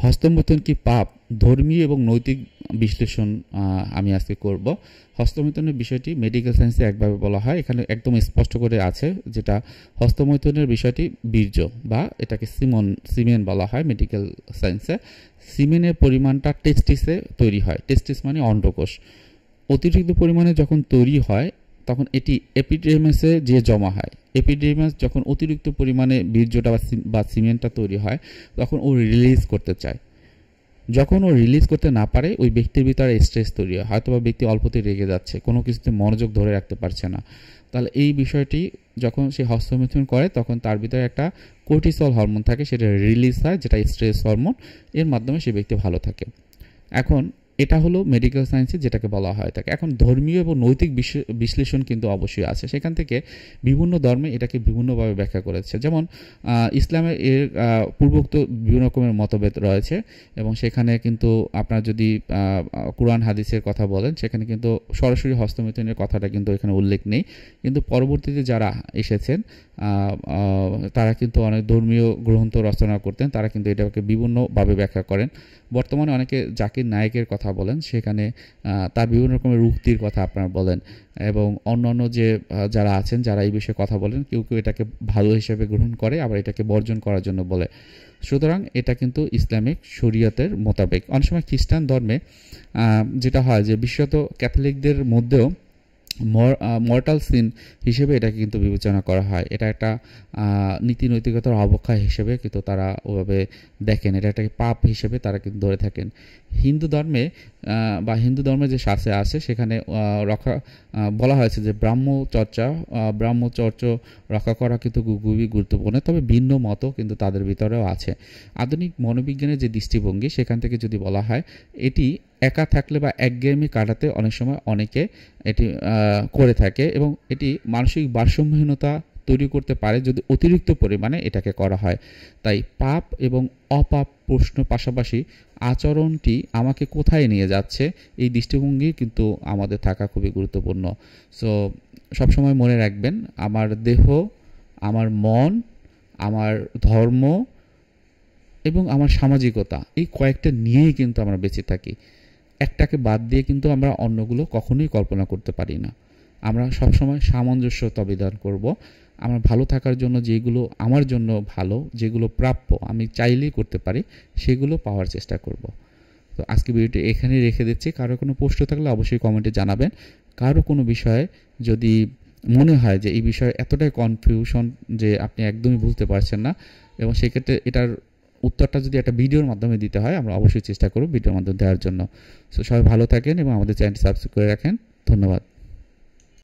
হস্তমৈথুন কি পাপ? ধর্মীয় এবং নৈতিক বিশ্লেষণ আমি আজকে করব। হস্তমৈথুনের বিষয়টি মেডিকেল সায়েন্সে একভাবে বলা হয়, এখানে একদম স্পষ্ট করে আছে, যেটা হস্তমৈথুনের বিষয়টি বীর্য বা এটাকে সিমেন বলা হয় মেডিকেল সায়েন্সে। সিমেনের পরিমাণটা টেস্টিসে তৈরি হয়। টেস্টিস মানে অন্ডকোষ। অতিরিক্ত পরিমাণে যখন তৈরি হয় তখন এটি এপিডের্মিসে যে জমা হয়। এপিডের্মিস যখন অতিরিক্ত পরিমাণে বীর্যটা বা সিমেন্টটা তৈরি হয় তখন ও রিলিজ করতে চায়। যখন ও রিলিজ করতে না পারে ওই ব্যক্তির ভিতরে স্ট্রেস তৈরি হয়, হয়তো বা ব্যক্তি অল্পতেই রেগে যাচ্ছে, কোনো কিছুতে মনোযোগ ধরে রাখতে পারছে না। তাহলে এই বিষয়টি যখন সে হস্তমৈথুন করে তখন তার ভিতরে একটা কর্টিসল হরমোন থাকে, সেটা রিলিজ হয়, যেটা স্ট্রেস হরমোন। এর মাধ্যমে সে ব্যক্তি ভালো থাকে। এখন এটা হলো মেডিকেল সায়েন্সে যেটাকে বলা হয় থাকে। এখন ধর্মীয় এবং নৈতিক বিশ্লেষণ কিন্তু অবশ্যই আছে। সেখান থেকে বিভিন্ন ধর্মে এটাকে বিভিন্নভাবে ব্যাখ্যা করেছে। যেমন ইসলামের এর পূর্বোক্ত বিভিন্ন রকমের মতভেদ রয়েছে, এবং সেখানে কিন্তু আপনার যদি কুরআন হাদিসের কথা বলেন সেখানে কিন্তু সরাসরি হস্তমৈথুনের কথাটা কিন্তু এখানে উল্লেখ নেই। কিন্তু পরবর্তীতে যারা এসেছেন তারা কিন্তু অনেক ধর্মীয় গ্রন্থ রচনা করতেন, তারা কিন্তু এটাকে বিভিন্নভাবে ব্যাখ্যা করেন। বর্তমানে অনেকে জাকির নায়েকের কথা বলেন, সেখানে তার বিভিন্ন রকমের উক্তির কথা আপনারা বলেন, এবং অন্যান্য যে যারা আছেন যারা এই বিষয়ে কথা বলেন, কেউ কেউ এটাকে ভালো হিসেবে গ্রহণ করে, আবার এটাকে বর্জন করার জন্য বলে। সুতরাং এটা কিন্তু ইসলামিক শরীয়তের মোতাবেক। অনেক সময় খ্রিস্টান ধর্মে যেটা হয় যে বিশেষত ক্যাথলিকদের মধ্যেও মর্টাল সিন হিসেবে এটাকে কিন্তু বিবেচনা করা হয়। এটা একটা নীতি নৈতিকতার অবক্ষয় হিসেবে কিন্তু তারা ওভাবে দেখেন, এটা একটা পাপ হিসেবে তারা কিন্তু ধরে থাকেন। হিন্দু ধর্মে বা হিন্দু ধর্মে যে শাস্ত্রে আছে সেখানে বলা হয়েছে যে ব্রাহ্মচর্য রক্ষা করা কিন্তু খুবই গুরুত্বপূর্ণ। তবে ভিন্ন মতও কিন্তু তাদের ভিতরেও আছে। আধুনিক মনোবিজ্ঞানের যে দৃষ্টিভঙ্গি সেখান থেকে যদি বলা হয়, এটি একা থাকলে বা একঘেয়েমি কাটাতে অনেক সময় অনেকে এটি করে থাকে, এবং এটি মানসিক ভারসাম্যহীনতা তৈরি করতে পারে যদি অতিরিক্ত পরিমাণে এটাকে করা হয়। তাই পাপ এবং অপাপ প্রশ্ন পাশাপাশি আচরণটি আমাকে কোথায় নিয়ে যাচ্ছে এই দৃষ্টিভঙ্গি কিন্তু আমাদের থাকা খুবই গুরুত্বপূর্ণ। সো সবসময় মনে রাখবেন, আমার দেহ, আমার মন, আমার ধর্ম এবং আমার সামাজিকতা, এই কয়েকটা নিয়েই কিন্তু আমরা বেঁচে থাকি। একটাকে বাদ দিয়ে কিন্তু আমরা অন্যগুলো কখনোই কল্পনা করতে পারি না। আমরা সবসময় সামঞ্জস্যতা বিধান করব। আমরা ভালো থাকার জন্য যেগুলো আমার জন্য ভালো, যেগুলো প্রাপ্য আমি চাইলেই করতে পারি, সেগুলো পাওয়ার চেষ্টা করব। তো আজকে ভিডিওটি এখানেই রেখে দিচ্ছি। কারো কোনো প্রশ্ন থাকলে অবশ্যই কমেন্টে জানাবেন। কারো কোনো বিষয়ে যদি মনে হয় যে এই বিষয়ে এতটাই কনফিউশন যে আপনি একদমই বুঝতে পারছেন না, এবং সেক্ষেত্রে এটার উত্তরটা যদি একটা ভিডিওর মাধ্যমে দিতে হয়, আমরা অবশ্যই চেষ্টা করব ভিডিওর মাধ্যমে দেওয়ার জন্য। সো সবাই ভালো থাকেন এবং আমাদের চ্যানেলটি সাবস্ক্রাইব করে রাখেন। ধন্যবাদ।